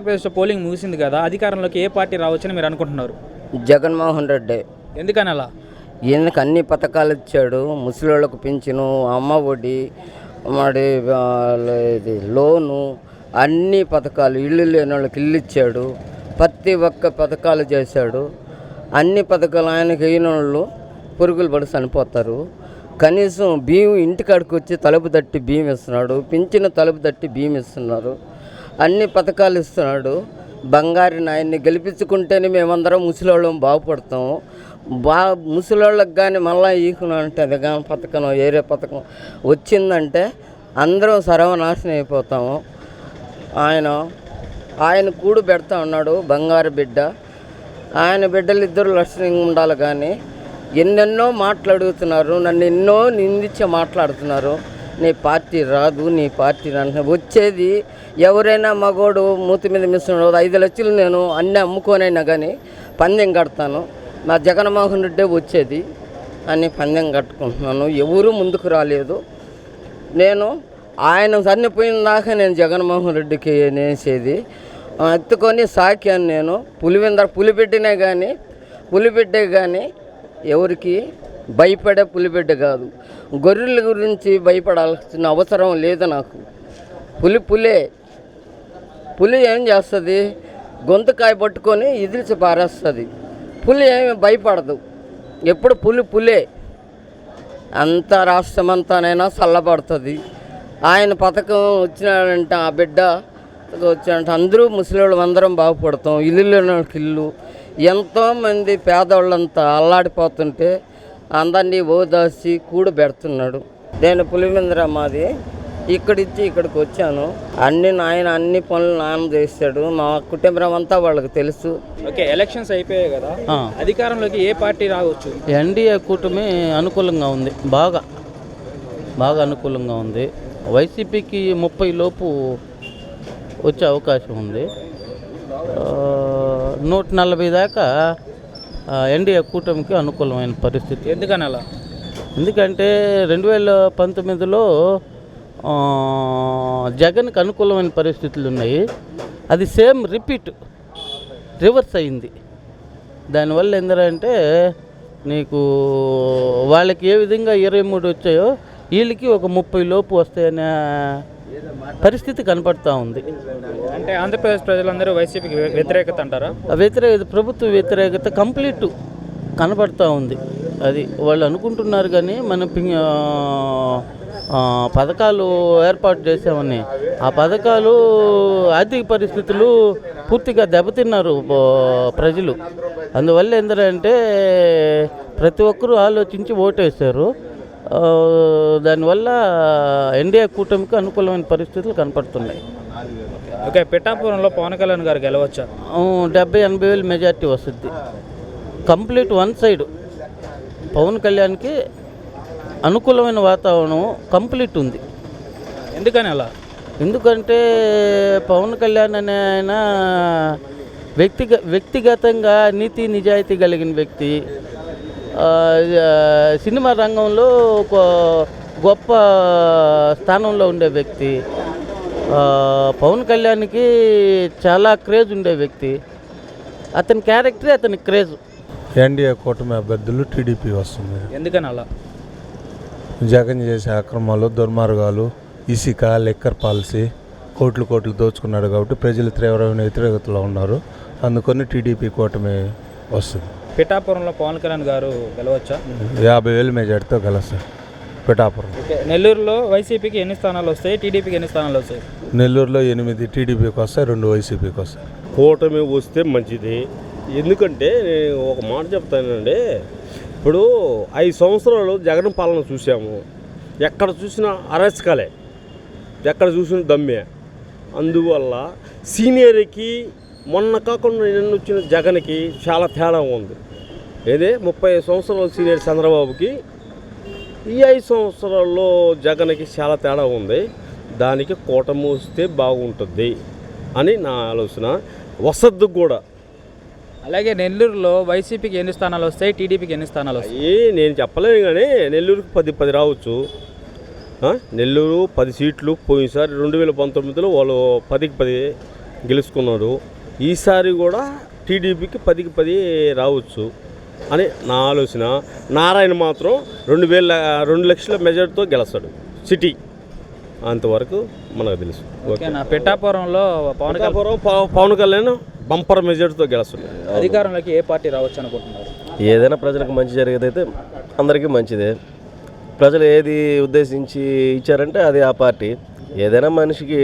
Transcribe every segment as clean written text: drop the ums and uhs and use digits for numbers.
ఆంధ్రప్రదేశ్లో పోలింగ్ ముగిసింది కదా, అధికారంలోకి ఏ పార్టీ రావచ్చని మీరు అనుకుంటున్నారు? జగన్మోహన్ రెడ్డి. ఎందుకని అలా? ఈయనకు అన్ని పథకాలు ఇచ్చాడు. ముసలిళ్ళకు పింఛను, అమ్మ ఒడి, మరి ఇది లోను, అన్ని పథకాలు, ఇల్లు లేని వాళ్ళకి ఇల్లు ఇచ్చాడు. ప్రతి ఒక్క పథకాలు చేశాడు. అన్ని పథకాలు ఆయనకి అయిన వాళ్ళు పురుగులు పడి చనిపోతారు. కనీసం బియ్యం ఇంటికాడికి వచ్చి తలుపు తట్టి బియ్యం ఇస్తున్నాడు. పింఛను తలుపు తట్టి బియ్యం ఇస్తున్నారు. అన్ని పథకాలు ఇస్తున్నాడు. బంగారు నాయన్ని గెలిపించుకుంటేనే మేమందరం ముసలివాళ్ళం బాగుపడతాము. ముసలివాళ్ళకి కానీ మళ్ళీ ఈకునంటే అది కానీ పథకం ఏరే పథకం వచ్చిందంటే అందరం సర్వనాశనం అయిపోతాము. ఆయన కూడు పెడతా ఉన్నాడు, బంగారు బిడ్డ. ఆయన బిడ్డలు ఇద్దరు లక్షణంగా ఉండాలి. కానీ ఎన్నెన్నో మాట్లాడుతున్నారు, నన్ను ఎన్నో నిందించి మాట్లాడుతున్నారు. నీ పార్టీ రాదు, నీ పార్టీ వచ్చేది ఎవరైనా మగోడు మూతి మీద మిస్తున్నాడు. 5 లక్షలు నేను అన్నీ అమ్ముకోనైనా కానీ పందెం కడతాను, నా జగన్మోహన్ రెడ్డి వచ్చేది అని పందెం కట్టుకుంటున్నాను. ఎవరూ ముందుకు రాలేదు. నేను ఆయన చనిపోయిన దాకా నేను జగన్మోహన్ రెడ్డికి నేసేది ఎత్తుకొని సాకాను. నేను పులిబిడ్డే కానీ ఎవరికి భయపడే పులిబిడ్డ కాదు. గొర్రెల గురించి భయపడాల్సిన అవసరం లేదు నాకు. పులి ఏం చేస్తుంది? గొంతుకాయ పట్టుకొని ఇదిలిచి పారేస్తుంది. పులి ఏమి భయపడదు. ఎప్పుడు పులే. అంత రాష్ట్రమంతానైనా చల్లబడుతుంది. ఆయన పథకం వచ్చినాడంటే, ఆ బిడ్డ వచ్చాడంటే అందరూ ముసలివాళ్ళు అందరం బాగుపడతాం. ఇల్లు లేని వాళ్ళకి ఇల్లు. ఎంతోమంది పేదవాళ్ళంతా అల్లాడిపోతుంటే అందరినీ ఓదాసి కూడబెడుతున్నాడు. నేను పులివెందుల మాది. ఇక్కడికి వచ్చాను. అన్ని పనులు నాన్న చేశాడు. మా కుటుంబం అంతా వాళ్ళకి తెలుసు. ఓకే, ఎలక్షన్స్ అయిపోయాయి కదా, అధికారంలోకి ఏ పార్టీ రావచ్చు? ఎన్డీఏ కూటమి అనుకూలంగా ఉంది. బాగా అనుకూలంగా ఉంది. వైసీపీకి 30 లోపు వచ్చే అవకాశం ఉంది. 140 దాకా ఎన్డీఏ కూటమికి అనుకూలమైన పరిస్థితి. ఎందుకని అలా? ఎందుకంటే 2019లో జగన్కి అనుకూలమైన పరిస్థితులు ఉన్నాయి. అది సేమ్ రివర్స్ అయింది. దానివల్ల ఏంటంటే నీకు వాళ్ళకి ఏ విధంగా 23 వచ్చాయో వీళ్ళకి ఒక 30 లోపు వస్తాయనే పరిస్థితి కనపడుతూ ఉంది. అంటే ఆంధ్రప్రదేశ్ ప్రజలందరూ వైసీపీకి వ్యతిరేకత అంటారా? ప్రభుత్వ వ్యతిరేకత కంప్లీట్ కనపడుతూ ఉంది. అది వాళ్ళు అనుకుంటున్నారు. కానీ మనం పథకాలు ఏర్పాటు చేసామని ఆ పథకాలు ఆర్థిక పరిస్థితులు పూర్తిగా దెబ్బతిన్నారు ప్రజలు. అందువల్ల ఏంటంటే ప్రతి ఒక్కరూ ఆలోచించి ఓటేశారు. దానివల్ల ఎన్డీఏ కూటమికి అనుకూలమైన పరిస్థితులు కనపడుతున్నాయి. ఓకే, పిఠాపురంలో పవన్ కళ్యాణ్ గారు గెలవచ్చా? 70-80 వేలు మెజార్టీ వస్తుంది. కంప్లీట్ వన్ సైడ్ పవన్ కళ్యాణ్కి అనుకూలమైన వాతావరణం కంప్లీట్ ఉంది. ఎందుకని అలా? ఎందుకంటే పవన్ కళ్యాణ్ అనే ఆయన వ్యక్తిగతంగా నీతి నిజాయితీ కలిగిన వ్యక్తి. సినిమా రంగంలో ఒక గొప్ప స్థానంలో ఉండే వ్యక్తి. పవన్ కళ్యాణ్కి చాలా క్రేజ్ ఉండే వ్యక్తి. అతని క్యారెక్టరే అతని క్రేజ్. ఎన్డీఏ కూటమి అభ్యర్థులు టీడీపీ వస్తుంది. ఎందుకని అలా? జగన్ చేసే అక్రమాలు, దుర్మార్గాలు, ఇసుక, లిక్కర్ పాలసీ, కోట్లు దోచుకున్నాడు కాబట్టి ప్రజలు తీవ్రమైన వ్యతిరేకతలో ఉన్నారు. అందుకని టీడీపీ కూటమి వస్తుంది. పిఠాపురంలో పవన్ కళ్యాణ్ గారు గెలవచ్చా? 50 వేలు మెజార్టీతో గెలుస్తారు పిఠాపురం. నెల్లూరులో వైసీపీకి ఎన్ని స్థానాలు వస్తాయి, టీడీపీకి ఎన్ని స్థానాలు వస్తాయి? నెల్లూరులో 8 టీడీపీకి వస్తాయి, 2 వైసీపీకి వస్తాయి. కూటమి వస్తే మంచిది. ఎందుకంటే నేను ఒక మాట చెప్తానండి. ఇప్పుడు 5 సంవత్సరాలు జగన్ పాలన చూసాము. ఎక్కడ చూసినా అరాచకాలే, ఎక్కడ చూసినా దమ్మే. అందువల్ల సీనియర్కి మొన్న కాకుండా నిన్న వచ్చిన జగన్కి చాలా తేడా ఉంది. 30 సంవత్సరాల సీనియర్ చంద్రబాబుకి ఈ 5 సంవత్సరాల్లో జగన్కి చాలా తేడా ఉంది. దానికి కూటమి వస్తే బాగుంటుంది అని నా ఆలోచన. వసద్దు కూడా. అలాగే నెల్లూరులో వైసీపీకి ఎన్ని స్థానాలు వస్తాయి, టీడీపీకి ఎన్ని స్థానాలు వస్తాయి? నేను చెప్పలేను. కానీ నెల్లూరుకి 10 రావచ్చు. నెల్లూరు 10 సీట్లు. పోయినసారి 2019లో వాళ్ళు 10కి 10 గెలుచుకున్నాడు. ఈసారి కూడా టీడీపీకి 10కి 10 రావచ్చు అని నా ఆలోచన. నారాయణ మాత్రం 2 లక్షల మెజార్టీతో గెలుస్తాడు సిటీ, అంతవరకు మనకు తెలుసు. ఓకే నా పిఠాపురంలో పవన్ కళ్యాణ్ బంపర్ మెజార్టీతో గెలుస్తాడు. అధికారంలోకి ఏ పార్టీ రావచ్చు అనుకుంటున్నారు? ఏదైనా ప్రజలకు మంచి జరిగేదైతే అందరికీ మంచిదే. ప్రజలు ఏది ఉద్దేశించి ఇచ్చారంటే అది ఆ పార్టీ. ఏదైనా మనిషికి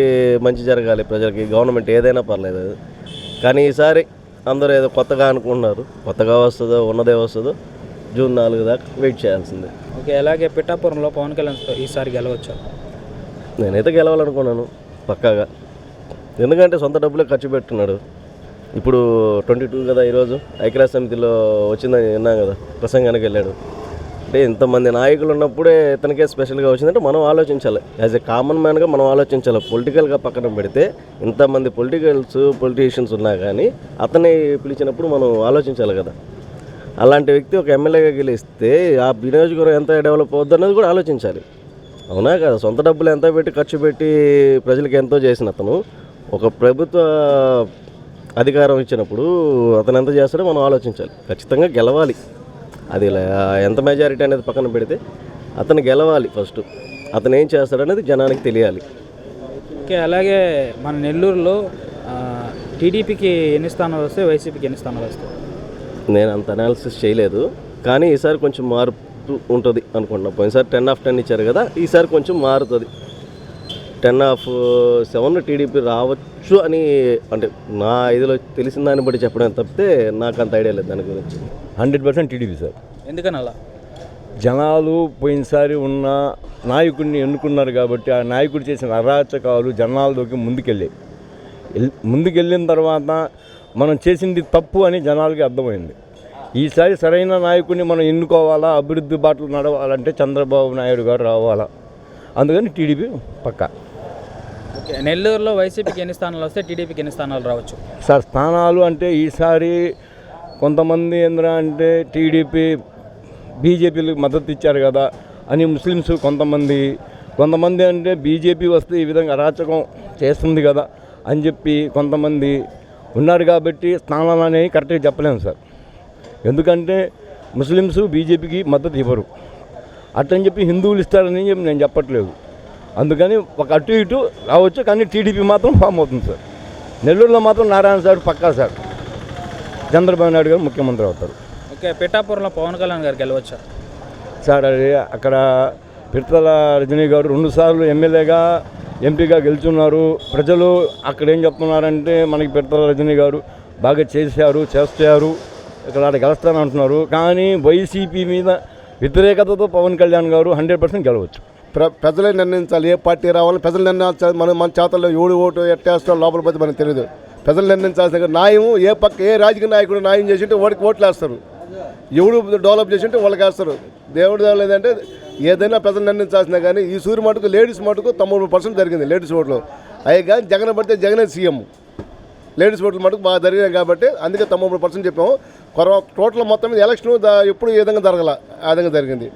మంచి జరగాలి, ప్రజలకి గవర్నమెంట్ ఏదైనా పర్లేదు. కానీ ఈసారి అందరూ ఏదో కొత్తగా అనుకుంటున్నారు, కొత్తగా వస్తుందో ఉన్నదే వస్తుందో జూన్ 4 దాకా వెయిట్ చేయాల్సిందే. ఓకే అలాగే పిఠాపురంలో పవన్ కళ్యాణ్ ఈసారి గెలవచ్చు? నేనైతే గెలవాలనుకున్నాను పక్కాగా, ఎందుకంటే సొంత డబ్బులే ఖర్చు పెట్టున్నాడు. ఇప్పుడు 22 కదా ఈరోజు ఐక్యరాజ్య సమితిలో వచ్చిందని విన్నాం కదా, ప్రసంగానికి వెళ్ళాడు. అంటే ఇంతమంది నాయకులు ఉన్నప్పుడే ఇతనికే స్పెషల్గా వచ్చిందంటే మనం ఆలోచించాలి. యాజ్ ఎ కామన్ మ్యాన్గా మనం ఆలోచించాలి. పొలిటికల్గా పక్కన పెడితే ఇంతమంది పొలిటీషియన్స్ ఉన్నా కానీ అతన్ని పిలిచినప్పుడు మనం ఆలోచించాలి కదా. అలాంటి వ్యక్తి ఒక ఎమ్మెల్యేగా గెలిస్తే ఆ నియోజకవర్గం ఎంత డెవలప్ అవుద్ది అన్నది కూడా ఆలోచించాలి. అవునా కదా? సొంత డబ్బులు ఎంత పెట్టి ఖర్చు పెట్టి ప్రజలకు ఎంతో చేసిన అతను ఒక ప్రభుత్వ అధికారం ఇచ్చినప్పుడు అతను ఎంత చేస్తాడో మనం ఆలోచించాలి. ఖచ్చితంగా గెలవాలి. అది ఎంత మెజారిటీ అనేది పక్కన పెడితే అతను గెలవాలి. ఫస్ట్ అతను ఏం చేస్తాడనేది జనానికి తెలియాలి. ఓకే అలాగే మన నెల్లూరులో టీడీపీకి ఎన్ని స్థానాలు వస్తాయి, వైసీపీకి ఎన్ని స్థానాలు వస్తాయి? నేను అంత అనాలిసిస్ చేయలేదు, కానీ ఈసారి కొంచెం మార్పు ఉంటుంది అనుకుంటున్నాను. పోయినసారి 10/10 ఇచ్చారు కదా, ఈసారి కొంచెం మారుతుంది. 10/7 టీడీపీ రావచ్చు అని అంటే నా ఇదిలో తెలిసిన దాన్ని బట్టి చెప్పడం తప్పితే నాకు అంత ఐడియా లేదు దాని గురించి. 100% టీడీపీ సార్. ఎందుకని అలా? జనాలు పోయినసారి ఉన్న నాయకుడిని ఎన్నుకున్నారు కాబట్టి ఆ నాయకుడు చేసిన అరాచకాలు జనాలలోకి ముందుకెళ్ళిన తర్వాత మనం చేసింది తప్పు అని జనాలకి అర్థమైంది. ఈసారి సరైన నాయకుడిని మనం ఎన్నుకోవాలా, అభివృద్ధి బాటలు నడవాలంటే చంద్రబాబు నాయుడు గారు రావాలా. అందుకని టీడీపీ పక్కా. ఓకే నెల్లూరులో వైసీపీకి ఎన్ని స్థానాలు వస్తాయి, టీడీపీకి ఎన్ని స్థానాలు రావచ్చు? సార్ స్థానాలు అంటే ఈసారి కొంతమంది ఏంద్రా అంటే టీడీపీ బీజేపీలకు మద్దతు ఇచ్చారు కదా అని ముస్లిమ్స్ కొంతమంది అంటే బీజేపీ వస్తే ఈ విధంగా అరాచకం చేస్తుంది కదా అని చెప్పి కొంతమంది ఉన్నారు. కాబట్టి స్థానాలు అనేవి కరెక్ట్గా చెప్పలేము సార్. ఎందుకంటే ముస్లిమ్స్ బీజేపీకి మద్దతు ఇవ్వరు, అట్లని చెప్పి హిందువులు ఇస్తారని చెప్పి నేను చెప్పట్లేదు. అందుకని ఒక అటు ఇటు రావచ్చు, కానీ టీడీపీ మాత్రం ఫామ్ అవుతుంది సార్. నెల్లూరులో మాత్రం నారాయణ సార్ పక్కా సార్. చంద్రబాబు నాయుడు గారు ముఖ్యమంత్రి అవుతారు. ఓకే పిఠాపురంలో పవన్ కళ్యాణ్ గారు గెలవచ్చా? సార్ అది అక్కడ పిడతల రజనీ గారు 2 సార్లు ఎమ్మెల్యేగా ఎంపీగా గెలుచున్నారు. ప్రజలు అక్కడ ఏం చెప్తున్నారంటే మనకి పిడతల రజనీ గారు బాగా చేస్తారు, ఇక్కడ గెలుస్తాను అంటున్నారు. కానీ వైసీపీ మీద వ్యతిరేకతతో పవన్ కళ్యాణ్ గారు 100% గెలవచ్చు. ప్రజలే నిర్ణయించాలి ఏ పార్టీ రావాలని. ప్రజలు నిర్ణయించాలి. మన చేతల్లో ఎవడు ఓటు ఎట్టేస్తారో లోపల పోతే మనకు తెలియదు. ప్రజలు నిర్ణయించాల్సిన న్యాయం ఏ రాజకీయ నాయకుడు న్యాయం చేసింటే వాడికి ఓట్లు వేస్తారు, ఎవడు డెవలప్ చేసింటే వాళ్ళకి వేస్తారు. దేవుడు లేదంటే ఏదైనా ప్రజలు నిర్ణయించాల్సిందే. కానీ ఈ సూర్య మటుకు లేడీస్ మటుకు 90% జరిగింది లేడీస్ ఓట్లు. అవి కానీ జగన్ పడితే జగనే సీఎం. లేడీస్ ఓట్లు మటుకు బాగా జరిగినాయి కాబట్టి అందుకే 90% చెప్పాము. టోటల్ మొత్తం మీద ఎలక్షన్ ఎప్పుడు ఏ విధంగా జరగల ఆ విధంగా జరిగింది.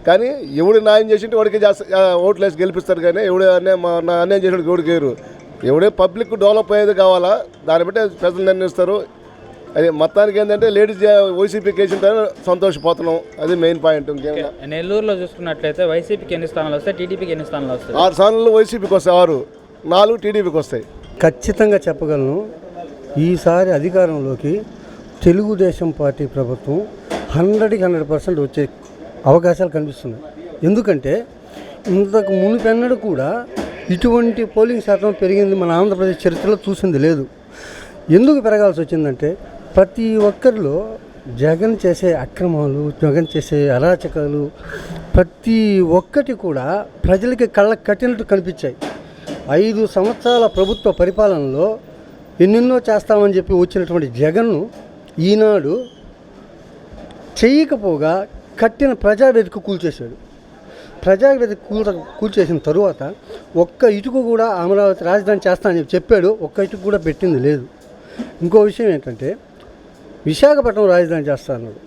కానీ ఎవడు న్యాయం చేసింటే వాడికి ఓట్లు వేసి గెలిపిస్తారు. కానీ ఎవడు అన్యాయం చేసిన ఎవడికి వేరు. ఎవడే పబ్లిక్ డెవలప్ అయ్యేది కావాలా, దాన్ని బట్టి ప్రజలు నిర్ణయిస్తారు. అది మొత్తానికి ఏంటంటే లేడీస్ వైసీపీకి వేసిన సంతోషపోతున్నాం, అది మెయిన్ పాయింట్. నెల్లూరులో చూసుకున్నట్లయితే వైసీపీకి ఎన్ని స్థానాలు వస్తాయి, టీడీపీకి ఎన్ని స్థానాలు వస్తాయి? 6 స్థానాలు వైసీపీకి వస్తాయి, 6, 4 టీడీపీకి వస్తాయి. ఖచ్చితంగా చెప్పగలను, ఈసారి అధికారంలోకి తెలుగుదేశం పార్టీ ప్రభుత్వం 100% వచ్చే అవకాశాలు కనిపిస్తున్నాయి. ఎందుకంటే ఇంతకు మునిపెన్నడూ కూడా ఇటువంటి పోలింగ్ శాతం పెరిగింది మన ఆంధ్రప్రదేశ్ చరిత్రలో చూసింది లేదు. ఎందుకు పెరగాల్సి వచ్చిందంటే ప్రతి ఒక్కరిలో జగన్ చేసే అక్రమాలు, జగన్ చేసే అరాచకాలు ప్రతి ఒక్కటి కూడా ప్రజలకి కళ్ళకు కట్టినట్టు కనిపించాయి. 5 సంవత్సరాల ప్రభుత్వ పరిపాలనలో ఎన్నెన్నో చేస్తామని చెప్పి వచ్చినటువంటి జగన్ను ఈనాడు చేయకపోగా కట్టిన ప్రజావేదిక కూల్చేశాడు. ప్రజావేదిక కూల్చేసిన తరువాత ఒక్క ఇటుక కూడా అమరావతి రాజధాని చేస్తానని చెప్పాడు, ఒక్క ఇటుక కూడా పెట్టింది లేదు. ఇంకో విషయం ఏంటంటే విశాఖపట్నం రాజధాని చేస్తా అన్నాడు.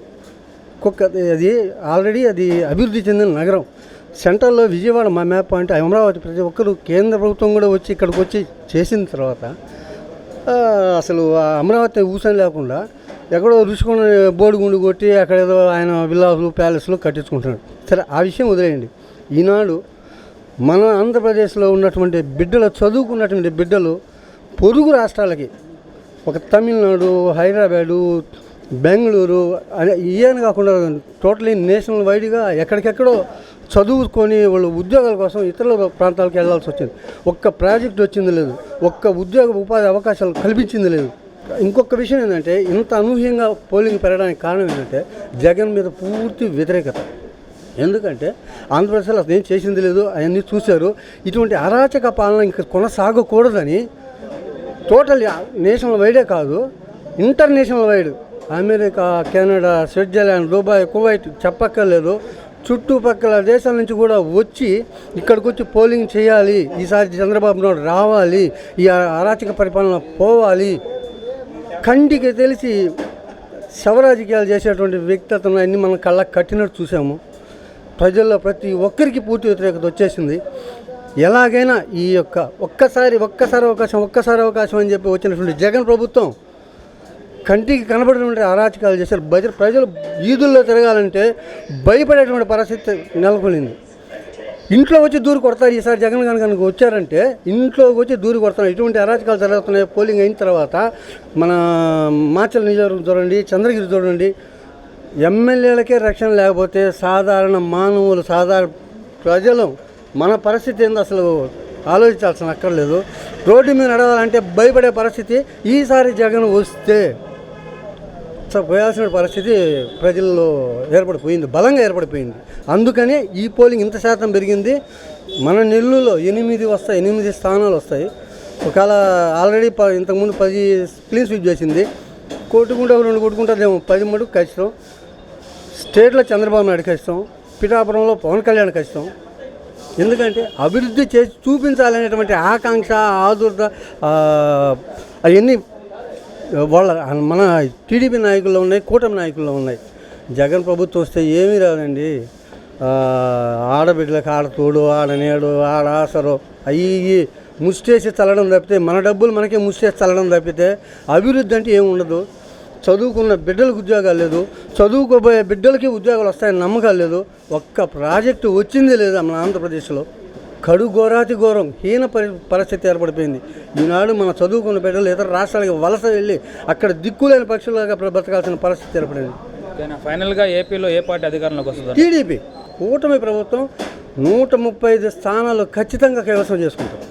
అది ఆల్రెడీ అది అభివృద్ధి చెందిన నగరం. సెంట్రల్లో విజయవాడ మ్యాప్ పాయింట్ అమరావతి ప్రతి ఒక్కరు కేంద్ర ప్రభుత్వం కూడా వచ్చి ఇక్కడికి వచ్చి చేసిన తర్వాత అసలు ఆ అమరావతి ఊసని లేకుండా ఎక్కడో రుషికొండ బోడిగుండు కొట్టి అక్కడ ఏదో ఆయన విల్లాసులు ప్యాలెస్లు కట్టించుకుంటున్నాడు. సరే, ఆ విషయం వదిలేయండి. ఈనాడు మన ఆంధ్రప్రదేశ్లో ఉన్నటువంటి బిడ్డలు, చదువుకున్నటువంటి బిడ్డలు పొరుగు రాష్ట్రాలకి, ఒక తమిళనాడు, హైదరాబాదు, బెంగళూరు ఇవన్నీ కాకుండా టోటలీ నేషనల్ వైడ్గా ఎక్కడికెక్కడో చదువుకొని వాళ్ళు ఉద్యోగాల కోసం ఇతర ప్రాంతాలకు వెళ్ళాల్సి వచ్చింది. ఒక్క ప్రాజెక్ట్ వచ్చింది లేదు, ఒక్క ఉద్యోగ ఉపాధి అవకాశాలు కల్పించింది లేదు. ఇంకొక విషయం ఏంటంటే, ఇంత అనూహ్యంగా పోలింగ్ పెరగడానికి కారణం ఏంటంటే జగన్ మీద పూర్తి వ్యతిరేకత. ఎందుకంటే ఆంధ్రప్రదేశ్లో అసలు ఏం చేసింది లేదు, అవన్నీ చూశారు. ఇటువంటి అరాచక పాలన ఇంకా కొనసాగకూడదని టోటల్ నేషనల్ వైడే కాదు, international wide America, Canada, Switzerland, Dubai, Kuwait చెప్పక్కర్లేదు, చుట్టుపక్కల దేశాల నుంచి కూడా వచ్చి ఇక్కడికి వచ్చి పోలింగ్ చేయాలి, ఈసారి చంద్రబాబు నాయుడు రావాలి, ఈ అరాచక పరిపాలన పోవాలి, కంటికి తెలిసి శవరాజకీయాలు చేసేటువంటి వ్యక్తిత్వం అన్నీ మనం కళ్ళకు కట్టినట్టు చూసాము. ప్రజల్లో ప్రతి ఒక్కరికి పూర్తి వ్యతిరేకత వచ్చేసింది. ఎలాగైనా ఈ యొక్క ఒక్కసారి అవకాశం అని చెప్పి వచ్చినటువంటి జగన్ ప్రభుత్వం కంటికి కనబడినటువంటి అరాచకాలు చేశారు. ప్రజలు వీధుల్లో తిరగాలంటే భయపడేటువంటి పరిస్థితి నెలకొనింది. ఇంట్లో వచ్చి దూరు కొడతారు. ఈసారి జగన్ కనుక వచ్చారంటే ఇంట్లోకి వచ్చి దూరు కొడతారు. ఇటువంటి అరాచకాలు జరుగుతున్నాయి. పోలింగ్ అయిన తర్వాత మన మాచల్ నియోజకవర్గం చూడండి, చంద్రగిరి చూడండి, ఎమ్మెల్యేలకే రక్షణ లేకపోతే సాధారణ మానవులు, సాధారణ ప్రజలు మన పరిస్థితి ఏందో అసలు ఆలోచించాల్సిన అక్కర్లేదు. రోడ్డు మీద నడవాలంటే భయపడే పరిస్థితి ఈసారి జగన్ వస్తే పోయాల్సిన పరిస్థితి ప్రజల్లో ఏర్పడిపోయింది, బలంగా ఏర్పడిపోయింది. అందుకనే ఈ పోలింగ్ ఇంత శాతం పెరిగింది. మన నెల్లూరులో 8 స్థానాలు వస్తాయి. ఒకవేళ ఆల్రెడీ ఇంతకుముందు 10 క్లీన్ స్వీప్ చేసింది, కొట్టుకుంటే 2 కొట్టుకుంటారేమో, 10 మటుకు కష్టం. స్టేట్లో చంద్రబాబు నాయుడు కష్టం, పిఠాపురంలో పవన్ కళ్యాణ్ కష్టం. ఎందుకంటే అభివృద్ధి చేసి చూపించాలనేటువంటి ఆకాంక్ష, ఆదుర్ద అవన్నీ మన టీడీపీ నాయకుల్లో ఉన్నాయి, కూటమి నాయకుల్లో ఉన్నాయి. జగన్ ప్రభుత్వం వస్తే ఏమీ రాదండి. ఆడబిడ్డలకు ఆడతోడు, ఆడనేడు, ఆడ ఆసరు అయ్యి ముష్టేసి చల్లడం తప్పితే, మన డబ్బులు మనకే ముష్టేసి చల్లడం తప్పితే అభివృద్ధి అంటే ఏమి ఉండదు. చదువుకున్న బిడ్డలకు ఉద్యోగాలు లేదు, చదువుకోబోయే బిడ్డలకి ఉద్యోగాలు వస్తాయని నమ్మకాలు లేదు. ఒక్క ప్రాజెక్టు వచ్చింది లేదా మన ఆంధ్రప్రదేశ్లో. కడు ఘోరాతి ఘోరం, హీన పరిస్థితి ఏర్పడిపోయింది. ఈనాడు మన చదువుకున్న బిడ్డలు ఇతర రాష్ట్రాలకు వలస వెళ్ళి అక్కడ దిక్కులేని పక్షులుగా బ్రతకాల్సిన పరిస్థితి ఏర్పడింది. ఫైనల్గా ఏపీలో ఏ పార్టీ అధికారంలోకి వస్తుంది? టీడీపీ కూటమి ప్రభుత్వం 135 స్థానాలు ఖచ్చితంగా కైవసం చేసుకుంటాం.